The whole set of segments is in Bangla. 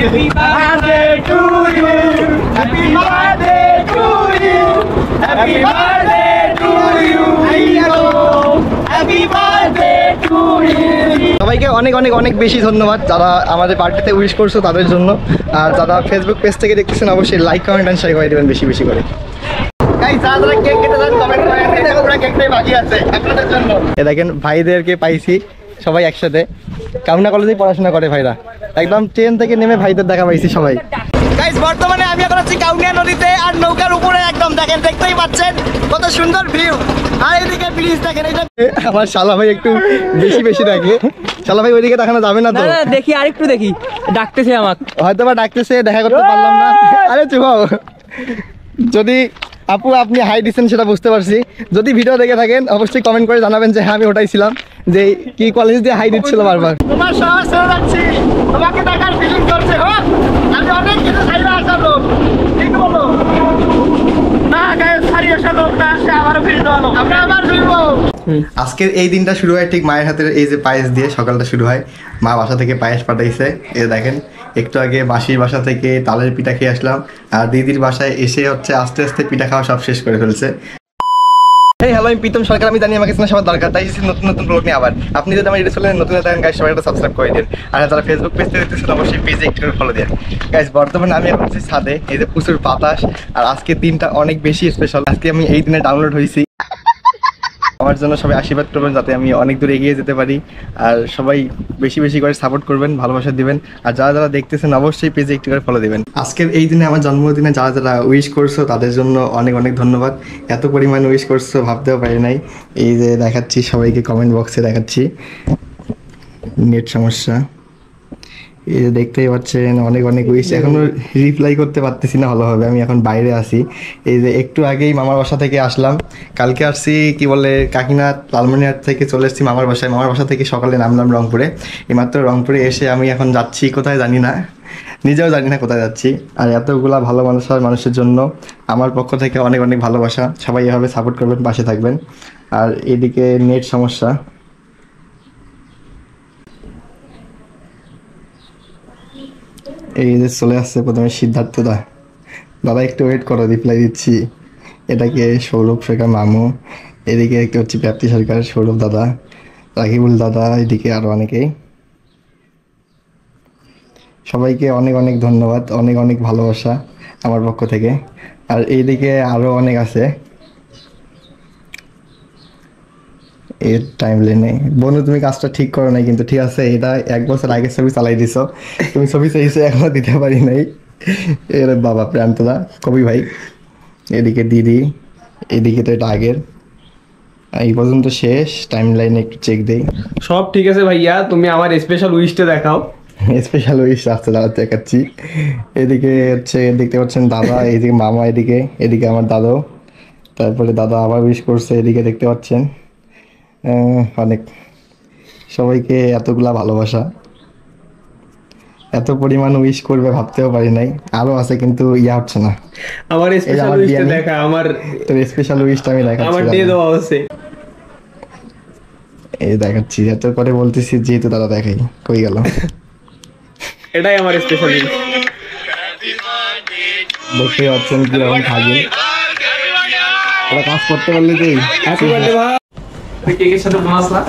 Happy birthday to you. Happy birthday to you. Happy birthday to you. Happy birthday to you. সবাইকে অনেক অনেক অনেক বেশি ধন্যবাদ যারা আমাদের বার্থডেতে উইশ করছো তাদের জন্য। আর যারা ফেসবুক পেজ থেকে দেখতেছেন অবশ্যই লাইক কমেন্ট এন্ড শেয়ার করে দিবেন বেশি বেশি করে। গাইস যারা কেক কেটে দেন কমেন্ট করেন, দেখো পুরো কেকটাই বাকি আছে আপনাদের জন্য। এই দেখেন ভাইদেরকে পাইছি সবাই একসাথে, কামনা কলেজেই পড়াশোনা করে ভাইরা, একদম ট্রেন থেকে নেমে ভাইদের দেখা পাইছি সবাই। গাইস বর্তমানে আমি এখন আছি কাউনিয়া নদীতে, আর নৌকার উপরে একদম দেখেন, দেখতেই পাচ্ছেন কত সুন্দর ভিউ। আর এইদিকে ব্রিজ দেখেন, এটা আমার শালা ভাই একটু বেশি বেশি দেখে। শালা ভাই ওইদিকে দেখানো যাবে না তো? দেখি আরেকটু দেখি, ডাকতেছে আমাকে, হয়তো বা ডাকতেছে, দেখা করতে পারলাম না। আরে চুপ হও। যদি আপু আপনি হাই দিচ্ছেন সেটা বুঝতে পারছি, যদি ভিডিও দেখে থাকেন অবশ্যই কমেন্ট করে জানাবেন যে হ্যাঁ আমি ওটাই ছিলাম, যে কি কলেজ দিয়ে হাই দিচ্ছিল বারবার। তোমার সাহস হয়ে যাচ্ছি, তোমাকে দেখার ফিলিং করছে। আমি অনেক কিছু চাইলে আসা লোক, ঠিক বলো না? গায়ে সারি আসা লোক না, সে আবারও ফিরে দেওয়া লোক, আমরা আবার ফিরবো। আজকের এই দিনটা শুরু হয় ঠিক মায়ের হাতের এই যে পায়েস দিয়ে সকালটা শুরু হয়। মা বাসা থেকে পায়েস পাঠাইছে, এই দেখেন। একটু আগে মাসির বাসা থেকে তালের পিঠা খেয়ে আসলাম, আর দিদির বাসায় এসে হচ্ছে আস্তে আস্তে পিঠা খাওয়া সব শেষ করে ফেলছে। হ্যালো, আমি প্রীতম সরকার। আমি জানি আমাকে সবার দরকার, তাই নতুন নতুন ব্লগ নিয়ে আবার। আপনি যদি আমার এটা চলেন নতুন দেখেন গাইস, সবাই একটা সাবস্ক্রাইব করে দিন। আর যারা ফেসবুক পেজে দেখতেছেন অবশ্যই পেজে একটু ফলো দিন গাইস। বর্তমানে আমি এখন ছাদে, এই যে প্রচুর বাতাস, আর আজকের দিনটা অনেক বেশি স্পেশাল। আজকে আমি এই দিনে ডাউনলোড হয়েছি। আমার জন্য সবাই আশীর্বাদ করবেন যাতে আমি অনেক দূর এগিয়ে যেতে পারি, আর সবাই বেশি বেশি করে সাপোর্ট করবেন, ভালোবাসা দিবেন। আর যারা যারা দেখতেছেন অবশ্যই পেজে একটু করে ফলো দিবেন। আজকের এই দিনে আমার জন্মদিনে যারা যারা উইশ করছো তাদের জন্য অনেক অনেক ধন্যবাদ। এত পরিমাণ উইশ করছো ভাবতেও পারি নাই। এই যে দেখাচ্ছি সবাইকে, কমেন্ট বক্সে দেখাচ্ছি। নেট সমস্যা, এই যে দেখতেই পাচ্ছেন অনেক অনেক উইশ। এখনো রিপ্লাই করতে পারতেছি না ভালোভাবে, আমি এখন বাইরে আছি। এই যে একটু আগেই মামার বাসা থেকে আসলাম, কালকে আসছি কি বলে কাকিনাথ লালমনিরহাট থেকে চলে এসেছি মামার বাসায়। মামার বাসা থেকে সকালে নামলাম রংপুরে, এইমাত্র রংপুরে এসে আমি এখন যাচ্ছি কোথায় জানি না, নিজেও জানি না কোথায় যাচ্ছি। আর এতগুলা ভালো মানুষের জন্য আমার পক্ষ থেকে অনেক অনেক ভালোবাসা। সবাই এভাবে সাপোর্ট করবেন, পাশে থাকবেন। আর এদিকে নেট সমস্যা, এই যে চলে আসছে প্রথমে সিদ্ধার্থ দাদা একটু ওয়েট করো, রিপ্লাই দিচ্ছি। এটাকে সৌরভ শেখা মামু, এদিকে একটু হচ্ছে ব্যাপ্তি সরকারের সৌরভ দাদা, রাকিবুল দাদা, এদিকে আরও অনেকেই। সবাইকে অনেক অনেক ধন্যবাদ, অনেক অনেক ভালোবাসা আমার পক্ষ থেকে। আর এইদিকে আরও অনেক আছে এর টাইম লেনে। বনু তুমি কাজটা ঠিক করো নাই কিন্তু, ঠিক আছে? এটা 1 বছর আগে ছবি চালাই দিছ, তুমি ছবি চাইছো এখনো দিতে পারি নাই। এর বাবা প্রান্তদা, কবি ভাই, এদিকে দিদি, এদিকে তো এটা আগের। এই পর্যন্ত শেষ, টাইম লাইনে একটু চেক দেই। সব ঠিক আছে ভাইয়া, তুমি আমার স্পেশাল উইশটা দেখাও। স্পেশাল উইশ আসতে দাঁড়াতে দেখাচ্ছি। এদিকে হচ্ছে দেখতে পাচ্ছেন দাদা, এইদিকে মামা, এদিকে আমার দাদাও, তারপরে দাদা আবার উইশ করছে, এদিকে দেখতে পাচ্ছেন। অনেক সবাইকে এতগুলা ভালোবাসা, এত পরিমাণ উইশ করবে ভাবতেও পারি নাই। আরো আছে কিন্তু ইয়া হচ্ছে না। আমার স্পেশাল উইশটা দেখা, আমার তোর স্পেশাল উইশটা আমি দেখাচ্ছি, আমার দিয়ে দেওয়া আছে। এই দেখাচ্ছি, এত করে বলতেছি যেহেতু দাদা দেখাই, কই গেল? এটাই আমার স্পেশাল উইশ। দেখতে পাচ্ছেন কিরকম থাকবে, এটা কাজ করতে পারলে তুই। হ্যাপি বার্থডে ভাই। তুই কেকের সাথে বোনাস না?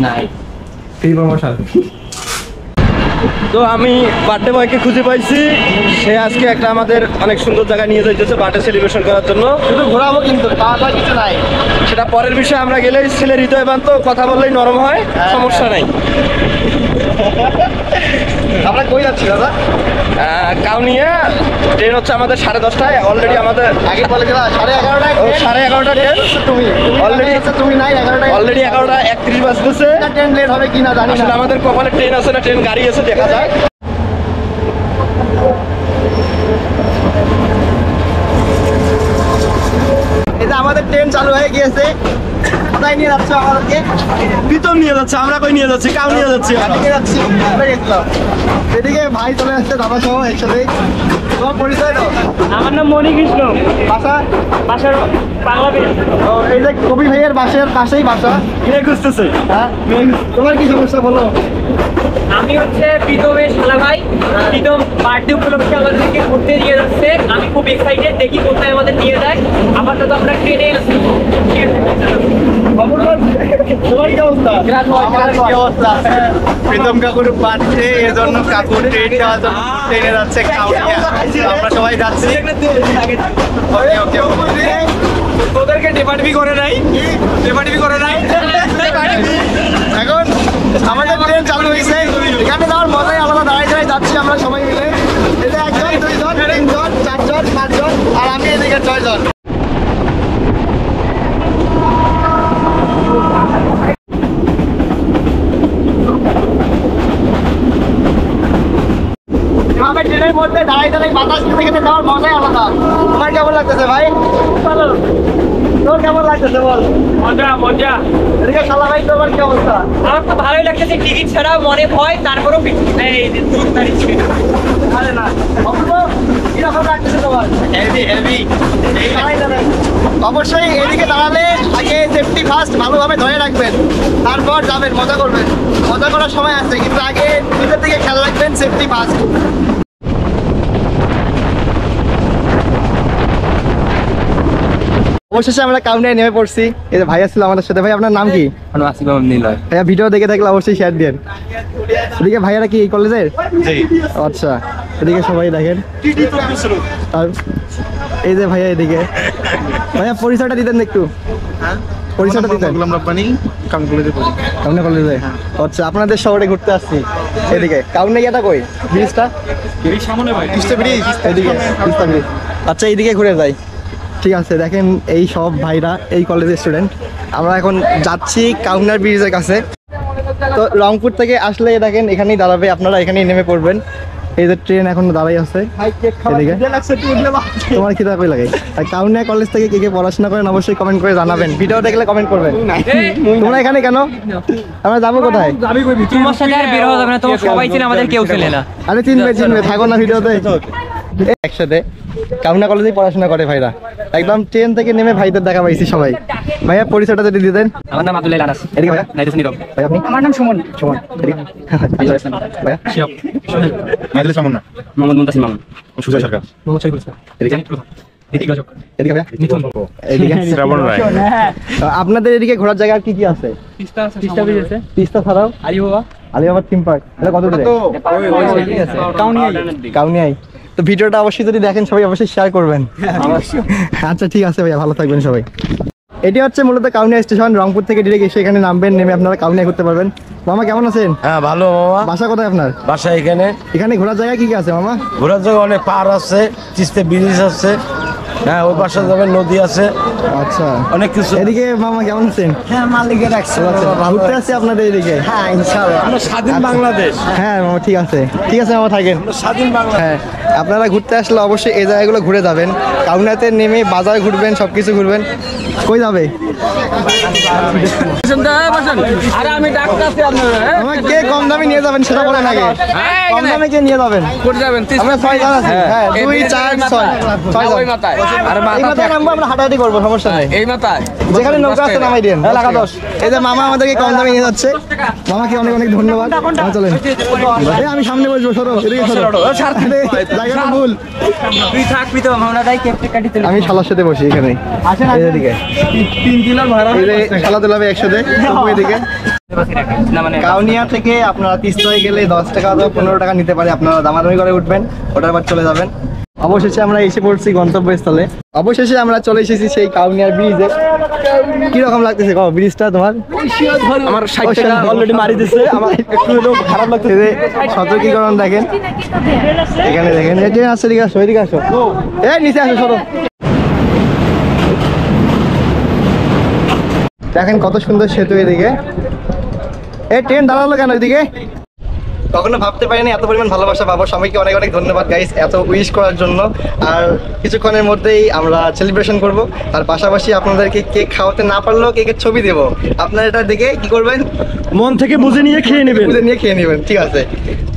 নাই, ফ্রি প্রমোশন। তো আমি বার্থডে বয়কে খুঁজে পাইছি, সে আজকে একটা আমাদের অনেক সুন্দর জায়গায় নিয়ে যাইতেছে বার্থডে সেলিব্রেশন করার জন্য। শুধু ঘোরাবো কিন্তু তার কিছু নাই, সেটা পরের বিষয়ে। আমরা গেলেই ছেলের হৃদয় বান্ত, কথা বললেই নরম হয়, সমস্যা নাই। আমরা কই যাচ্ছি দাদা? কাউনিয়া, ট্রেন হচ্ছে আমাদের 10:30টায়। অলরেডি আমাদের আগে বলে দিলা 11:30টায়, 11:30 ট্রেন। তুমি অলরেডি তুমি নাই 11:30, অলরেডি 11:31 বাজতেছে। ট্রেন লেট হবে কিনা জানি না, আমাদের কপালে ট্রেন আছে না ট্রেন গাড়ি আছে, দেখা যাক। এই যে আমাদের ট্রেন চালু হয়ে গিয়েছে। কোথায় নিয়ে যাচ্ছ আমাদেরকে? প্রীতম নিয়ে যাচ্ছে, আমরা কই নিয়ে যাচ্ছি? কাউ নিয়ে যাচ্ছি, এদিকে যাচ্ছি, এদিকে ভাই চলে আসছে দাদা সহ একসাথে। তোমার পরিচয় দাও। আমার নাম মণিকৃষ্ণ, বাসার বাংলাদেশ। এই যে কবি ভাইয়ের বাসার পাশেই বাসা। মেয়ে খুঁজতেছে। হ্যাঁ, তোমার কি সমস্যা বলো? আমি হচ্ছে প্রীতমের শালা ভাই। প্রীতম বার্থডে উপলক্ষে আমাদেরকে ঘুরতে নিয়ে যাচ্ছে। আমি খুব এক্সাইটেড, দেখি কোথায় আমাদের নিয়ে যায়। আপাতত আমরা ট্রেনে আছি। ঠিক আছে? তোমার কি অবস্থা? আমার কি অবস্থা? প্রীতম কাকুর বার্থডে, এজন্য কাকু ট্রেন যাওয়ার জন্য ট্রেনে যাচ্ছে কাউনিয়া। আমরা সবাই যাচ্ছি। ওকে ওকে। তোদেরকে ডেপার্টবি করে নাই, ডেপার্টবি করে নাই। এখন আমাদের ট্রেন চালু হয়েছে, এখানে যাওয়ার মজাই আলাদা। দাঁড়ায় দাঁড়ায় যাচ্ছি আমরা সবাই মিলে। এটা 1 জন 2 জন 3 জন 4 জন 5 জন আর আমি এদিকে 6 জন। এভাবে ট্রেনের মধ্যে দাঁড়ায় দাঁড়ায় বাতাস খেতে খেতে যাওয়ার মজাই আলাদা। তোমার কেমন লাগতেছে ভাই? ভালো, তোর কেমন লাগতেছে বল? মজা মজা। এদিকে শালা ভাই, তোমার কি অবস্থা? আমার তো ভালোই লাগতেছে। টিকিট ছাড়া মনে ভয়, তারপরেও আরে না, অপূর্ব, কিরকম লাগতেছে তোমার? Heavy heavy. অবশ্যই এদিকে দাঁড়ালে আগে সেফটি ফার্স্ট ভালোভাবে ধরে রাখবেন, তারপর যাবেন, মজা করবেন। মজা করার সময় আছে, কিন্তু আগে নিজের দিকে খেয়াল রাখবেন, সেফটি ফার্স্ট। অবশেষে আমরা কাউন্টারে নেমে পড়ছি। এই যে ভাইয়া ছিল আমাদের সাথে। ভাই, আপনার নাম কি? ভাইয়া, ভিডিও দেখে থাকলে অবশ্যই শেয়ার দেন। এদিকে ভাইয়ারা কি এই কলেজের? আচ্ছা, এদিকে সবাই দেখেন। আর এই যে ভাইয়া এদিকে। ভাইয়া, পরিচয়টা দিতেন একটু। পরিচয়টা দিতেন। কাউন্টা কলেজে। আচ্ছা, আপনাদের শহরে ঘুরতে আসছি। এদিকে কাউন্টা গিয়েটা কই? ব্রিজটা সামনে ভাই। তিস্তা ব্রিজ। এদিকে তিস্তা ব্রিজ। আচ্ছা, এইদিকে ঘুরে যাই। ঠিক আছে, দেখেন এই সব ভাইরা এই কলেজের স্টুডেন্ট। আমরা এখন যাচ্ছি কাউন্টার ব্রিজের কাছে। তো রংপুর থেকে আসলে দেখেন এখানেই দাঁড়াবে, আপনারা এখানেই নেমে পড়বেন। এই যে ট্রেন এখন দাঁড়াই আছে এদিকে। তোমার কি কই লাগে? আর কাউন্টিয়া কলেজ থেকে কে কে পড়াশোনা করেন অবশ্যই কমেন্ট করে জানাবেন। ভিডিও দেখলে কমেন্ট করবেন। তোমরা এখানে কেন? আমরা যাবো কোথায়? তোমার সাথে আর বের হওয়া যাবে না। তোমার সবাই ছিল, আমাদের কেউ ছিল না। আরে চিনবে চিনবে, থাকো না ভিডিওতে। একসাথে কাউন্টিয়া কলেজেই পড়াশোনা করে ভাইরা। একদম ট্রেন থেকে নেমে ভাইদের দেখা পাইছি সবাই। ভাইয়া, পরিচয়টা যদি দিতেন। আমার নাম আব্দুল্লাহ আনাস। এদিকে ভাইয়া। নাইদুস নীরব। ভাই, আপনি? আমার নাম সুমন। সুমন। এদিকে। ভাইয়া। শিওব। মেহেদুল ইসলাম মুন্না, মোহাম্মদ মুনতাসিম মামুন। সুজয় সরকার, মোহাম্মদ শরীফুল ইসলাম। এদিকে। ঋতিক রাজক। এদিকে ভাইয়া। মিথুন। এদিকে। শ্রাবণ রায়। আপনাদের এদিকে ঘোরার জায়গা আর কি কি আছে? তিস্তা আছে, তিস্তা ব্রিজ আছে। তিস্তা ছাড়াও আলিবাবা। আলিবাবার থিম পার্ক, এটা কত দূরে? কাউনিয়ায়। তো ভিডিওটা অবশ্যই যদি দেখেন সবাই অবশ্যই শেয়ার করবেন। আচ্ছা, ঠিক আছে ভাইয়া, ভালো থাকবেন সবাই। এটি হচ্ছে মূলত কাউনিয়া স্টেশন। রংপুর থেকে ডিরেক্ট এসে এখানে নামবেন, নেমে আপনারা কাউনিয়া করতে পারবেন। মামা, কেমন আছেন? হ্যাঁ ভালো মামা। বাসা কোথায় আপনার? বাসা এখানে। এখানে ঘোরার জায়গা কি কি আছে মামা? ঘোরার জায়গা অনেক পাহাড় আছে, তিস্তা ব্রিজ আছে, হ্যাঁ ওই পাশে যাবেন, নদী আছে, আচ্ছা, অনেক কিছু। এদিকে মামা কেমন আছেন? হ্যাঁ মালিকে রাখছে, ঘুরতে আসছি আপনাদের এদিকে। হ্যাঁ ইনশাআল্লাহ, আমরা স্বাধীন বাংলাদেশ। হ্যাঁ মামা, ঠিক আছে, ঠিক আছে মামা, থাকেন। স্বাধীন বাংলাদেশ। হ্যাঁ, আপনারা ঘুরতে আসলে অবশ্যই এই জায়গাগুলো ঘুরে যাবেন। কাউনিয়াতে নেমে বাজার ঘুরবেন, সবকিছু ঘুরবেন। কই যাবে? আরে আমি ডাক্তার আছি আপনারা। আমাকে কে কম দামে নিয়ে যাবেন সেটা বলেন আগে। কম দামে কে নিয়ে যাবেন? কোথায় যাবেন? আমরা 6 জন আছি। হ্যাঁ, 2 4 6 ওই মাথায়। আরে এই মাথায় নামবো, আমরা হাঁটাহাঁটি করবো, সমস্যা নেই। এই মাথায়। যেখানে নৌকা আছে নামাই দেন। এলাকা 10। এই যে মামা আমাদেরকে কম দামে নিয়ে যাচ্ছে, মামাকে অনেক অনেক ধন্যবাদ। চলেন, এই আমি সামনে বসবো, সরো এদিকে সরো। আরে, জায়গাটা ভুল। তুই থাক প্রীতম, আমরা যাই কেপটে কাটি তুলি। আমি শালার সাথে বসি এখানে। এই দিকে 3 কিলো ভাড়া। এই যে খেলাধুলা হবে একসাথে। এদিকে না মানে কাউনিয়া থেকে আপনারা তিস্তায় গেলে 10 টাকা অথবা 15 টাকা নিতে পারে। আপনারা দামাদামি করে উঠবেন, ওটার পর চলে যাবেন। অবশেষে আমরা এসে পড়ছি গন্তব্যস্থলে। অবশেষে আমরা চলে এসেছি সেই কাউনিয়ার ব্রিজে। কি রকম লাগতেছে ব্রিজটা তোমার? আমার 60 টাকা অলরেডি মারি দিছে। আমার একটু খারাপ লাগতেছে। সতর্কীকরণ দেখেন, এখানে দেখেন। এদিকে আসো, এদিকে আসো, এদিকে আসো। এই নিচে আসো, সরো। দেখেন কত সুন্দর সেতু এদিকে। এই ট্রেন দাঁড়ালো কেন এদিকে? কখনো ভাবতে পারিনি এত পরিমাণ ভালোবাসা পাবো। সবাইকে অনেক অনেক ধন্যবাদ গাইস এত উইশ করার জন্য। আর কিছুক্ষণের মধ্যেই আমরা সেলিব্রেশন করব, তার পাশাপাশি আপনাদেরকে কেক খাওয়াতে না পারলেও কেকের ছবি দেবো। আপনারা এটা দেখে কি করবেন, মন থেকে বুঝে নিয়ে খেয়ে নেবেন। বুঝে নিয়ে খেয়ে নেবেন, ঠিক আছে?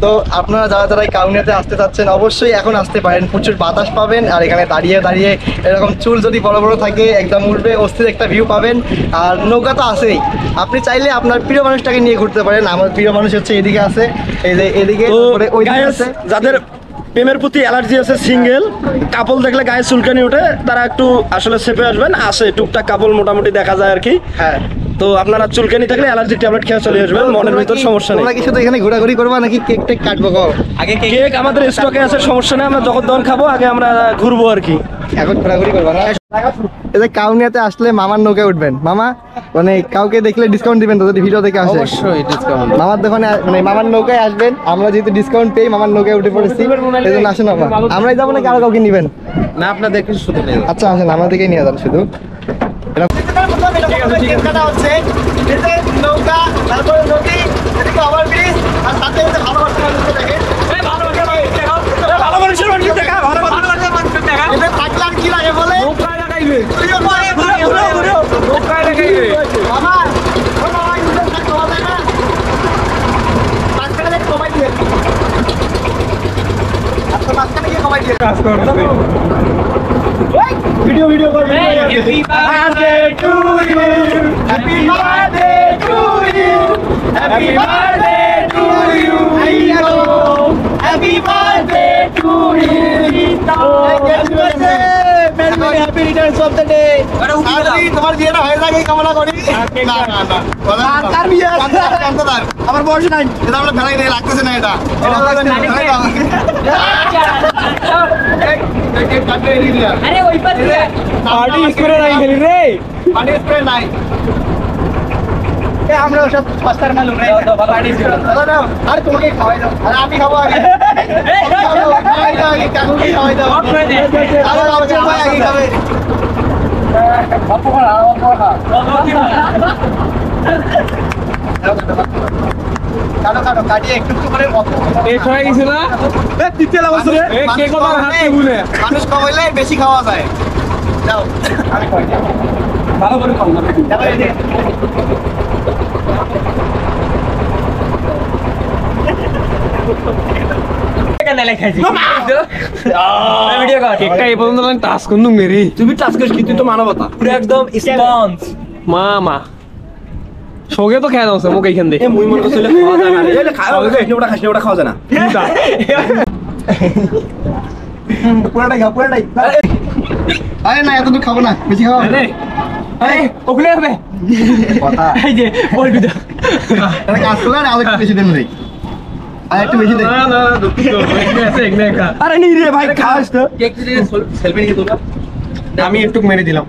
তো আপনারা যারা যারা কাউনিয়াতে আসতে চাচ্ছেন অবশ্যই এখন আসতে পারেন, প্রচুর বাতাস পাবেন। আর এখানে দাঁড়িয়ে দাঁড়িয়ে এরকম চুল যদি বড় বড় থাকে একদম উঠবে, অস্থির একটা ভিউ পাবেন। আর নৌকা তো আছেই, আপনি চাইলে আপনার প্রিয় মানুষটাকে নিয়ে ঘুরতে পারেন। আমার প্রিয় মানুষ হচ্ছে এদিকে আছে, এই যে এদিকে, তো তারপরে ওইদিকে guys, আছে। যাদের প্রেমের প্রতি অ্যালার্জি আছে, সিঙ্গেল কাপল দেখলে গায়ে চুলকানি ওঠে, তারা একটু আসলে চেপে আসবেন। আসে টুকটাক কাপল মোটামুটি দেখা যায় আর কি। হ্যাঁ, তো আপনারা চুলকানি থাকলে অ্যালার্জি ট্যাবলেট খেয়ে চলে আসবেন, মনের ভিতর সমস্যা নেই। তোমরা কি শুধু এখানে ঘোরাঘুরি করবা নাকি কেক টেক কাটবো? আগে কেক কেক আমাদের স্টকে আছে, সমস্যা নেই, আমরা যখন তখন খাবো, আগে আমরা ঘুরবো আর কি। এখন ঘোরাঘুরি করবা না? এই যে কাউনিয়াতে আসলে মামার নৌকায় উঠবেন। মামা মানে কাউকে দেখলে ডিসকাউন্ট দিবেন তো যদি ভিডিও দেখে আসে? অবশ্যই ডিসকাউন্ট। মামার দোকানে মানে মামার নৌকায় আসবেন, আমরা যেহেতু ডিসকাউন্ট পেয়ে মামার নৌকায় উঠে পড়েছি, এই জন্য আসেন মামা। আমরাই যাবো নাকি আরো কাউকে নিবেন? না আপনার দেখে শুধু নেই। আচ্ছা আসেন, আমাদেরকে নিয়ে যান শুধু। নৌকা, তারপরে নদী, এদিকে ওভার ব্রিজ, আর সাথে ভালোবাসা মানুষকে দেখে। ভালো মানুষের মানুষ দেখা, ভালো এটা থাকলে আর কি লাগে বলে? মামা, ও মামা, ইন্টার থাকতে হবে না? মাঝখানে দেখে কমাই দিবেন। আচ্ছা, মাঝখানে গিয়ে কমাই দিবেন। ভিডিও করবেন। Happy birthday to you, happy birthday to you, happy birthday to you, happy birthday to you. তোমার বিয়েটা হয়ে যাবে কামনা করি। না না না, কার বিয়ে? আমার বয়স নাই, এটা আমরা ভেলাই নেই, লাগতেছে না এটা। আরে ওই পাশে পার্টি স্প্রে নাই খেলি রে, পার্টি স্প্রে নাই। আমরা সব সস্তার মাল উড়াই দাও। আরে তোমাকে খাওয়াই দাও, আরে আমি খাবো আগে। খাওয়াই দাও আগে, কাকুকে খাওয়াই দাও। আরে বাচ্চা ভাই আগে খাবে। কাটো কাটো কাটিয়ে একটু একটু করে মানুষ খাওয়াইলে বেশি খাওয়া যায়। যাও আমি খাওয়াই দিই। ভালো করে খাও না। তুমি টাচ করিস কি? তুই তো মানবতা। একদম স্পঞ্জ মামা সঙ্গে তো খেয়ে দাও মুখ এইখান দিয়ে। মুই মনে করছিল খাওয়া যায় না, এই খাওয়া ওটা খাস না, ওটা খাওয়া যায় না। পুরাটাই খাও, পুরাটাই। আরে না, এত খাবো না, বেশি খাওয়া হবে। ওগুলো হবে কথা এই যে বলবি তো এটা কাজ করলে আর একটু বেশি দেন রে, আর একটু বেশি দেন। আরে নি রে ভাই, খাস তো। আমি একটু মেরে দিলাম।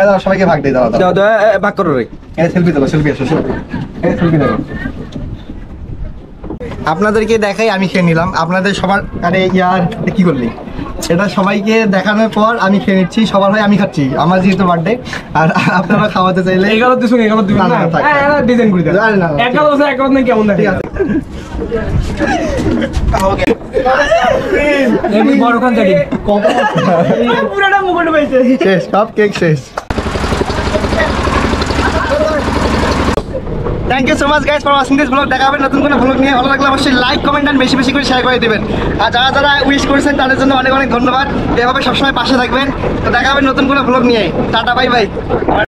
দাও সবাইকে ভাগ দিয়ে দাও। দাও দাও, ভাগ করো রে। এই সেলফি দাও, সেলফি আসো, এই সেলফি দাও। আপনাদেরকে দেখাই আমি খেয়ে নিলাম, আপনাদের সবার। আরে ইয়ার কি করলি? এটা সবাইকে দেখানোর পর আমি খেয়ে নিচ্ছি, সবার হয় আমি খাচ্ছি, আমার যেহেতু বার্থডে। আর আপনারা খাওয়াতে চাইলে এগারো দিন এগারো দিন না, না, থাক। ডিজাইন করে আরে না, না, ঠিক এগারো আছে এগারো নেই কেমন ঠিক দেখে আছে। বড়খান চাটি পুরোটা মুকুট পাইছে, শেষ, সব কেক শেষ। Thank you so much guys for watching this blog. দেখা হবে নতুন কোনো ব্লগ নিয়ে। ভালো লাগলে অবশ্যই লাইক, কমেন্ট এন্ড বেশি বেশি করে শেয়ার করে দিবেন। আর যারা যারা উইশ করেছেন তাদের জন্য অনেক অনেক ধন্যবাদ। এভাবে সবসময় পাশে থাকবেন। তো দেখা হবে নতুন কোনো ব্লগ নিয়ে। Tata, bye bye.